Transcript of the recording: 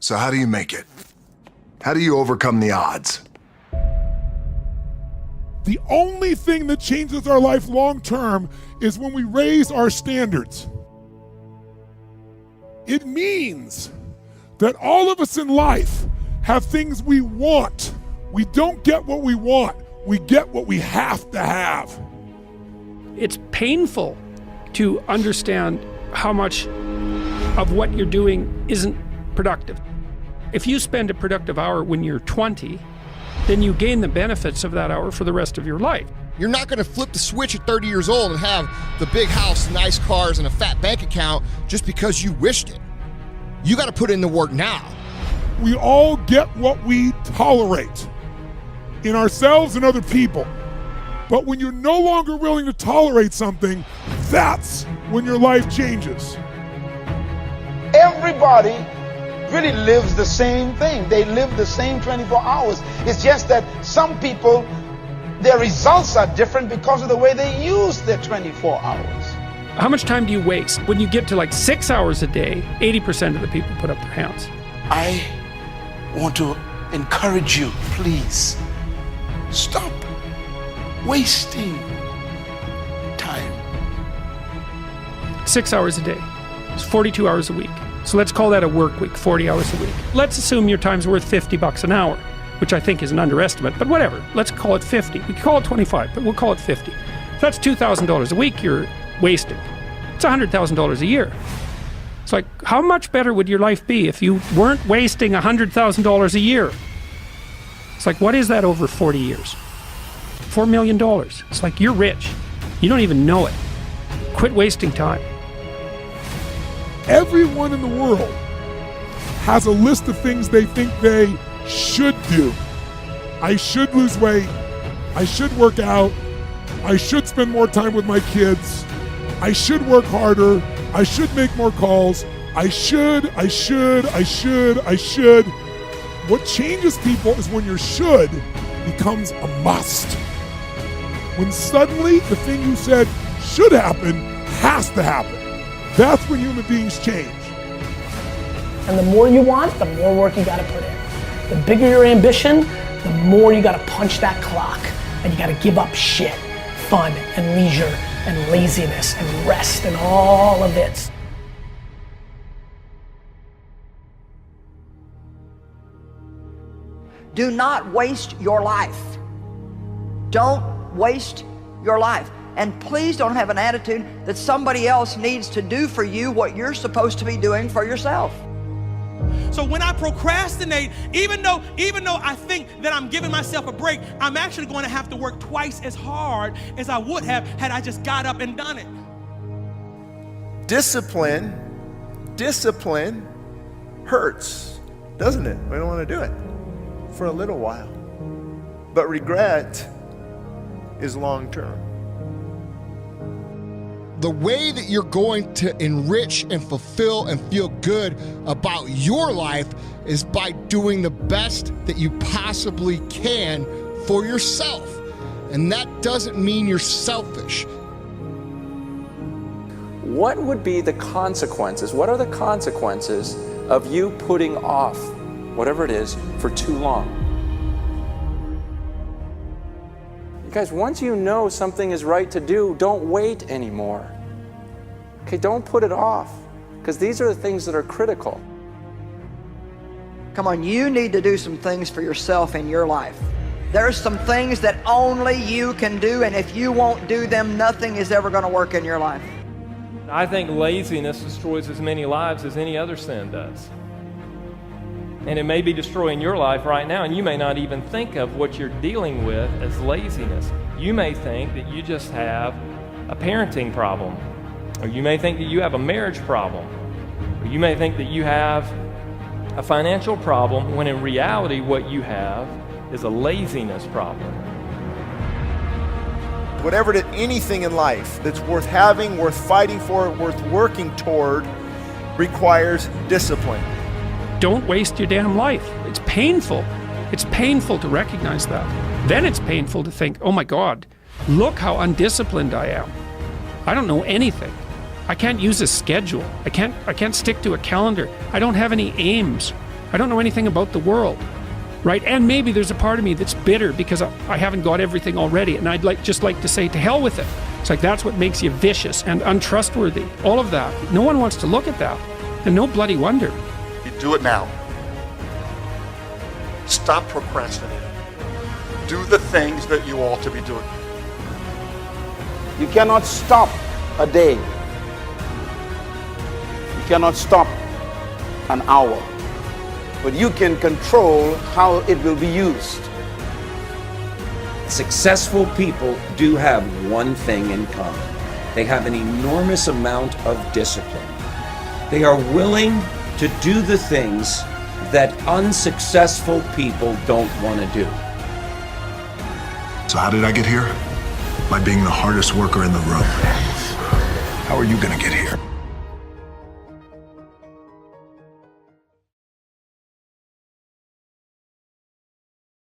So how do you make it? How do you overcome the odds? The only thing that changes our life long term is when we raise our standards. It means that all of us in life have things we want. We don't get what we want, we get what we have to have. It's painful to understand how much of what you're doing isn't productive. If you spend a productive hour when you're 20, then you gain the benefits of that hour for the rest of your life. You're not going to flip the switch at 30 years old and have the big house, nice cars, and a fat bank account just because you wished it. You got to put in the work now. We all get what we tolerate in ourselves and other people. But when you're no longer willing to tolerate something, that's when your life changes. Everybody really lives the same thing. They live the same 24 hours. It's just that some people, their results are different because of the way they use their 24 hours. How much time do you waste? When you get to like 6 hours a day, 80% of the people put up their hands. I want to encourage you, please, stop wasting time. 6 hours a day. It's 42 hours a week. So let's call that a work week, 40 hours a week. Let's assume your time's worth $50 an hour, which I think is an underestimate, but whatever. Let's call it 50. We can call it 25, but we'll call it 50. So that's $2,000 a week you're wasting. It's $100,000 a year. It's like, how much better would your life be if you weren't wasting $100,000 a year? It's like, what is that over 40 years? $4 million. It's like, you're rich. You don't even know it. Quit wasting time. Everyone in the world has a list of things they think they should do. I should lose weight. I should work out. I should spend more time with my kids. I should work harder. I should make more calls. I should. What changes people is when your should becomes a must. When suddenly the thing you said should happen has to happen. That's when human beings change. And the more you want, the more work you gotta put in. The bigger your ambition, the more you gotta punch that clock. And you gotta give up shit, fun and leisure and laziness and rest and all of it. Do not waste your life. Don't waste your life. And please don't have an attitude that somebody else needs to do for you what you're supposed to be doing for yourself. So when I procrastinate, even though I think that I'm giving myself a break, I'm actually going to have to work twice as hard as I would have had I just got up and done it. Discipline hurts, doesn't it? We don't want to do it for a little while. But regret is long term. The way that you're going to enrich and fulfill and feel good about your life is by doing the best that you possibly can for yourself. And that doesn't mean you're selfish. What would be the consequences? What are the consequences of you putting off whatever it is for too long? You guys, once you know something is right to do, don't wait anymore. Okay, don't put it off, because these are the things that are critical. Come on, you need to do some things for yourself in your life. There's some things that only you can do, and if you won't do them, nothing is ever going to work in your life. I think laziness destroys as many lives as any other sin does. And it may be destroying your life right now, and you may not even think of what you're dealing with as laziness. You may think that you just have a parenting problem, or you may think that you have a marriage problem, or you may think that you have a financial problem, when in reality what you have is a laziness problem. Whatever anything in life that's worth having, worth fighting for, worth working toward, requires discipline. Don't waste your damn life. It's painful. It's painful to recognize that. Then it's painful to think, oh my God, look how undisciplined I am. I don't know anything. I can't use a schedule. I can't stick to a calendar. I don't have any aims. I don't know anything about the world, right? And maybe there's a part of me that's bitter because I haven't got everything already, and I'd just like to say, to hell with it. It's like that's what makes you vicious and untrustworthy. All of that. No one wants to look at that, and no bloody wonder. You do it now. Stop procrastinating. Do the things that you ought to be doing. You cannot stop a day. You cannot stop an hour. But you can control how it will be used. Successful people do have one thing in common. They have an enormous amount of discipline. They are willing to do the things that unsuccessful people don't want to do. So how did I get here? By being the hardest worker in the room. How are you gonna get here?